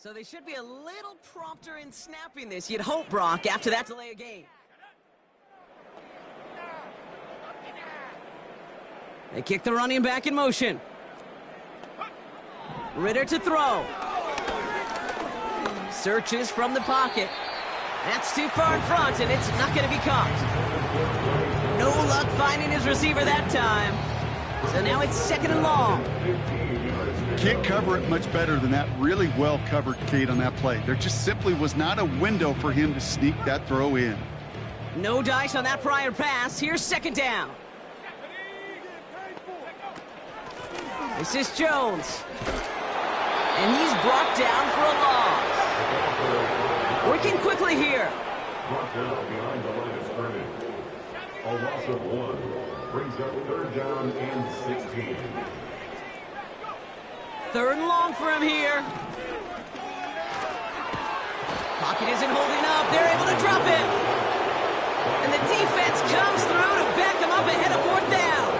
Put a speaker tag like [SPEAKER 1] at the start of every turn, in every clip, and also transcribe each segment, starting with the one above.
[SPEAKER 1] So they should be a little prompter in snapping this, you'd hope, Brock, after that delay of game. They kick the running back in motion. Ritter to throw. Searches from the pocket. That's too far in front, and it's not going to be caught. No luck finding his receiver that time. So now it's 2nd and long.
[SPEAKER 2] Can't cover it much better than that really well covered Kate on that play. There just simply was not a window for him to sneak that throw in.
[SPEAKER 1] No dice on that prior pass. Here's 2nd down. This is Jones. And he's brought down for a loss. Working quickly here.
[SPEAKER 3] Brought down behind the line of scrimmage. A loss of 1 brings up 3rd down and 16.
[SPEAKER 1] 3rd and long for him here. Pocket isn't holding up. They're able to drop it. And the defense comes through to back him up ahead of 4th down.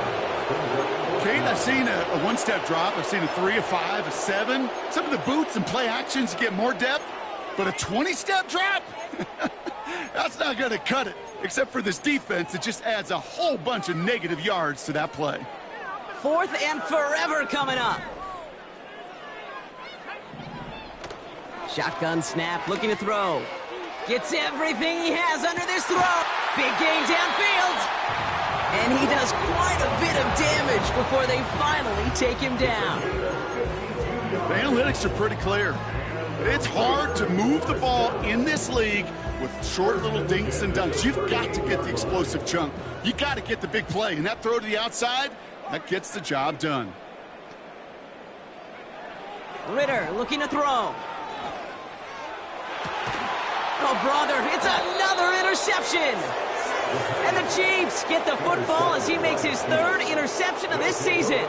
[SPEAKER 2] Kate, I've seen a one-step drop. I've seen a 3, a 5, a 7. Some of the boots and play actions get more depth. But a 20-step drop? That's not going to cut it. Except for this defense, it just adds a whole bunch of negative yards to that play.
[SPEAKER 1] 4th and forever coming up. Shotgun snap, looking to throw. Gets everything he has under this throw. Big gain downfield. And he does quite a bit of damage before they finally take him down.
[SPEAKER 2] The analytics are pretty clear. It's hard to move the ball in this league with short little dinks and dunks. You've got to get the explosive chunk. You got to get the big play. And that throw to the outside, that gets the job done.
[SPEAKER 1] Ritter looking to throw. Oh, brother, it's another interception. And the Chiefs get the football as he makes his 3rd interception of this season.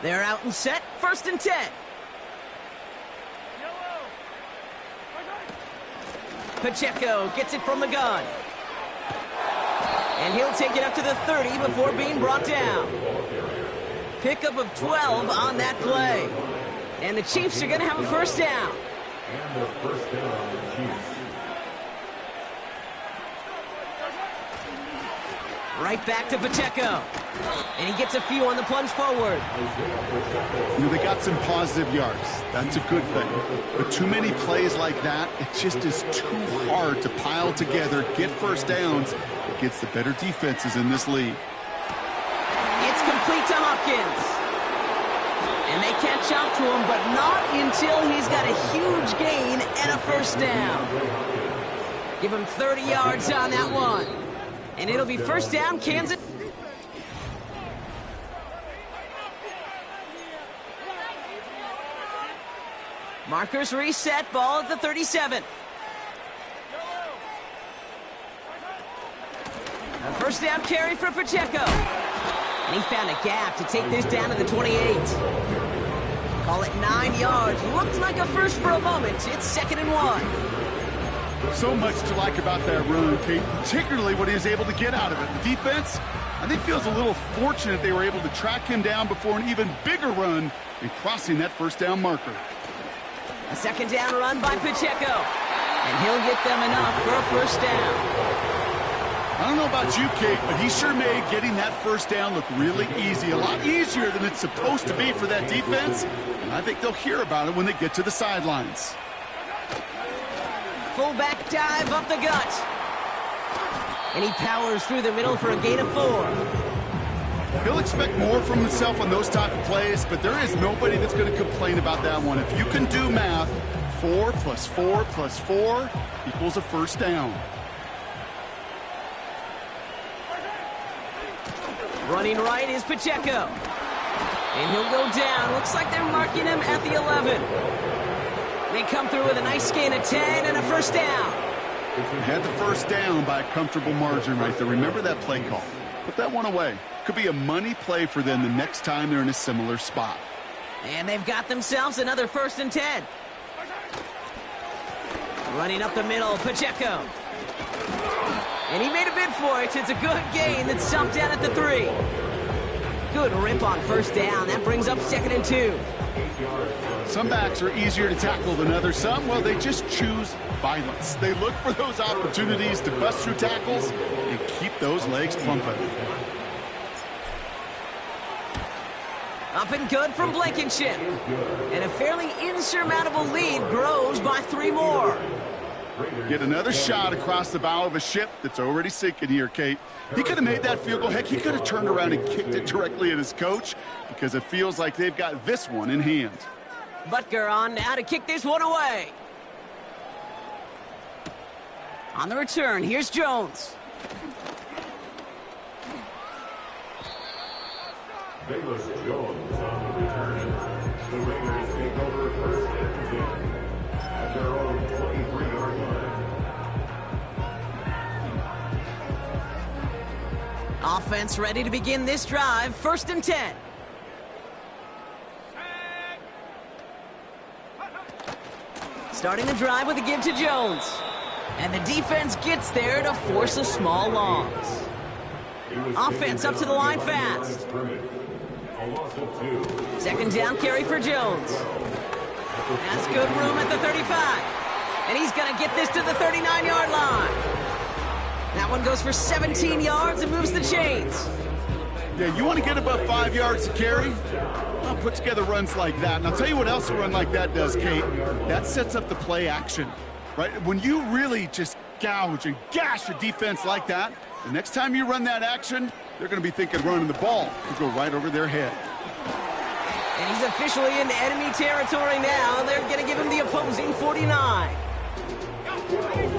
[SPEAKER 1] They're out and set, 1st and 10. Pacheco gets it from the gun. And he'll take it up to the 30 before being brought down. Pickup of 12 on that play. And the Chiefs are going to have a 1st down.
[SPEAKER 3] And the 1st down on the Chiefs.
[SPEAKER 1] Right back to Pacheco. And he gets a few on the plunge forward.
[SPEAKER 2] You know, they got some positive yards. That's a good thing. But too many plays like that, it just is too hard to pile together, get 1st downs against the better defenses in this league.
[SPEAKER 1] It's complete to Hopkins. And they catch up to him, but not until he's got a huge gain and a 1st down. Give him 30 yards on that one. And it'll be 1st down, Kansas. Markers reset, ball at the 37. A 1st down carry for Pacheco. And he found a gap to take this down to the 28. Call it 9 yards. Looked like a first for a moment. It's 2nd and 1.
[SPEAKER 2] So much to like about that run, Kate, particularly what he was able to get out of it. The defense, I think, feels a little fortunate they were able to track him down before an even bigger run in crossing that 1st down marker.
[SPEAKER 1] A 2nd down run by Pacheco. And he'll get them enough for a 1st down.
[SPEAKER 2] I don't know about you, Kate, but he sure made getting that 1st down look really easy. A lot easier than it's supposed to be for that defense. And I think they'll hear about it when they get to the sidelines.
[SPEAKER 1] Fullback dive up the gut. And he powers through the middle for a gain of 4.
[SPEAKER 2] He'll expect more from himself on those type of plays, but there is nobody that's going to complain about that one. If you can do math, 4 plus 4 plus 4 equals a 1st down.
[SPEAKER 1] Running right is Pacheco. And he'll go down. Looks like they're marking him at the 11. They come through with a nice gain of 10 and a 1st down.
[SPEAKER 2] Had the 1st down by a comfortable margin right there. Remember that play call. Put that one away. Could be a money play for them the next time they're in a similar spot.
[SPEAKER 1] And they've got themselves another 1st and 10. Running up the middle, Pacheco. And he made a bid for it. It's a good gain that's stumped down at the 3. Good rip on first down. That brings up 2nd and 2.
[SPEAKER 2] Some backs are easier to tackle than others. Some, well, they just choose violence. They look for those opportunities to bust through tackles and keep those legs pumping.
[SPEAKER 1] Up and good from Blankenship. And a fairly insurmountable lead grows by 3 more.
[SPEAKER 2] Get another shot across the bow of a ship that's already sinking here, Kate. He could have made that field goal. Heck, he could have turned around and kicked it directly at his coach because it feels like they've got this one in hand.
[SPEAKER 1] Butker on now to kick this one away. On the return, here's Jones.
[SPEAKER 3] Bayless Jones on the return. The Raiders take over 1st and 10 at their own 23-yard line.
[SPEAKER 1] Offense ready to begin this drive. 1st and 10. Starting the drive with a give to Jones. And the defense gets there to force a small loss. Offense up to the line fast. 2nd down carry for Jones. That's good room at the 35. And he's going to get this to the 39-yard line. That one goes for 17 yards and moves the chains.
[SPEAKER 2] Yeah, you want to get above 5 yards to carry? Well, put together runs like that. And I'll tell you what else a run like that does, Kate. That sets up the play action, right? When you really just gouge and gash a defense like that, the next time you run that action, they're going to be thinking running the ball to go right over their head.
[SPEAKER 1] And he's officially into enemy territory now. They're going to give him the opposing 49.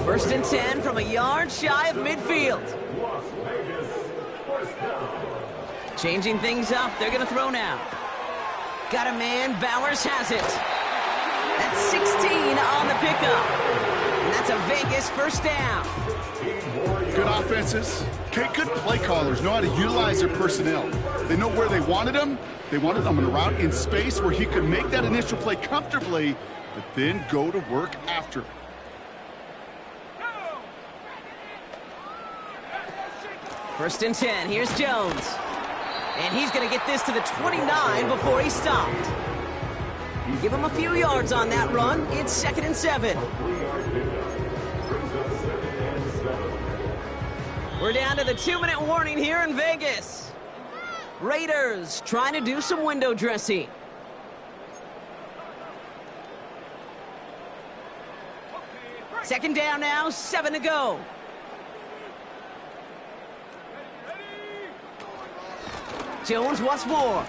[SPEAKER 1] 1st and 10 from a yard shy of midfield. Changing things up. They're going to throw now. Got a man. Bowers has it. That's 16 on the pickup. And that's a Vegas 1st down.
[SPEAKER 2] Good offenses. Okay, good play callers know how to utilize their personnel. They know where they wanted them. They wanted them on a route in space where he could make that initial play comfortably, but then go to work after.
[SPEAKER 1] 1st and 10. Here's Jones. And he's going to get this to the 29 before he stopped. Give him a few yards on that run. It's 2nd and 7. We're down to the 2-minute warning here in Vegas. Raiders trying to do some window dressing. Second down now, 7 to go. Jones once more.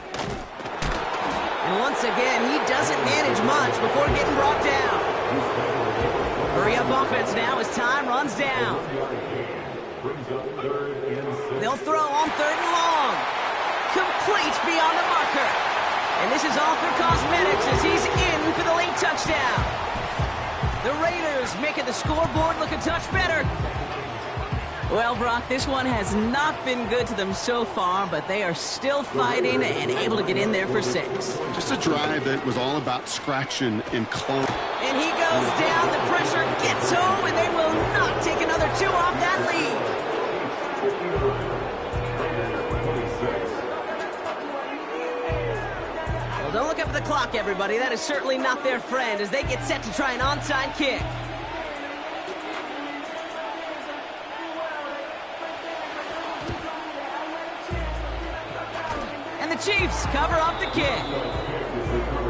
[SPEAKER 1] And once again, he doesn't manage much before getting brought down. Hurry up offense now as time runs down. They'll throw on 3rd and long. Complete beyond the marker. And this is all for cosmetics as he's in for the late touchdown. The Raiders making the scoreboard look a touch better. Well, Brock, this one has not been good to them so far, but they are still fighting and able to get in there for 6.
[SPEAKER 2] Just a drive that was all about scratching and clawing.
[SPEAKER 1] And he goes down, the pressure gets home, and they will not take another 2 off that lead. Well, don't look up at the clock, everybody. That is certainly not their friend as they get set to try an onside kick. And the Chiefs cover up the kick.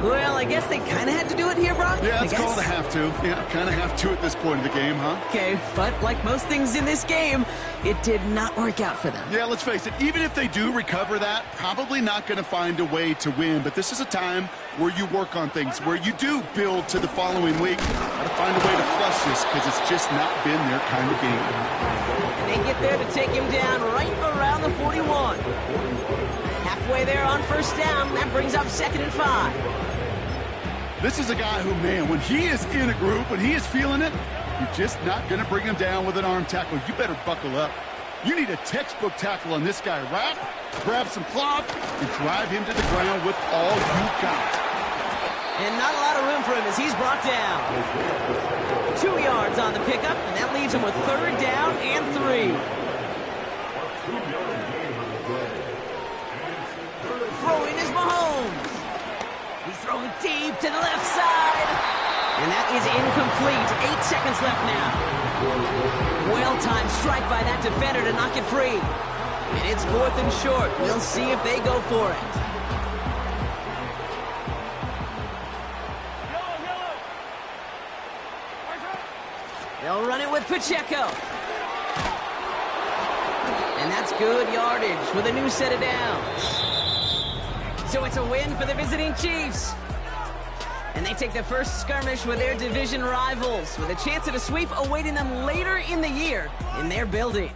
[SPEAKER 1] Well, I guess they kind of had to do it here, Brock.
[SPEAKER 2] Yeah, it's called a have to. Yeah, kind of have to at this point of the game, huh?
[SPEAKER 1] Okay, but like most things in this game, it did not work out for them.
[SPEAKER 2] Yeah, let's face it, even if they do recover that, probably not going to find a way to win. But this is a time where you work on things, where you do build to the following week. Got to find a way to flush this because it's just not been their kind of game.
[SPEAKER 1] And they get there to take him down right around the 41. Halfway there on 1st down, that brings up 2nd and 5.
[SPEAKER 2] This is a guy who, man, when he is in a group, when he is feeling it, you're just not going to bring him down with an arm tackle. You better buckle up. You need a textbook tackle on this guy. Wrap, grab some cloth, and drive him to the ground with all you got.
[SPEAKER 1] And not a lot of room for him as he's brought down. 2 yards on the pickup, and that leaves him with 3rd down and 3. Throwing is Mahomes. He's throwing deep to the left side. And that is incomplete. 8 seconds left now. Well-timed strike by that defender to knock it free. And it's 4th and short. We'll see if they go for it. They'll run it with Pacheco. And that's good yardage with a new set of downs. So it's a win for the visiting Chiefs. And they take the first skirmish with their division rivals with a chance at a sweep awaiting them later in the year in their building.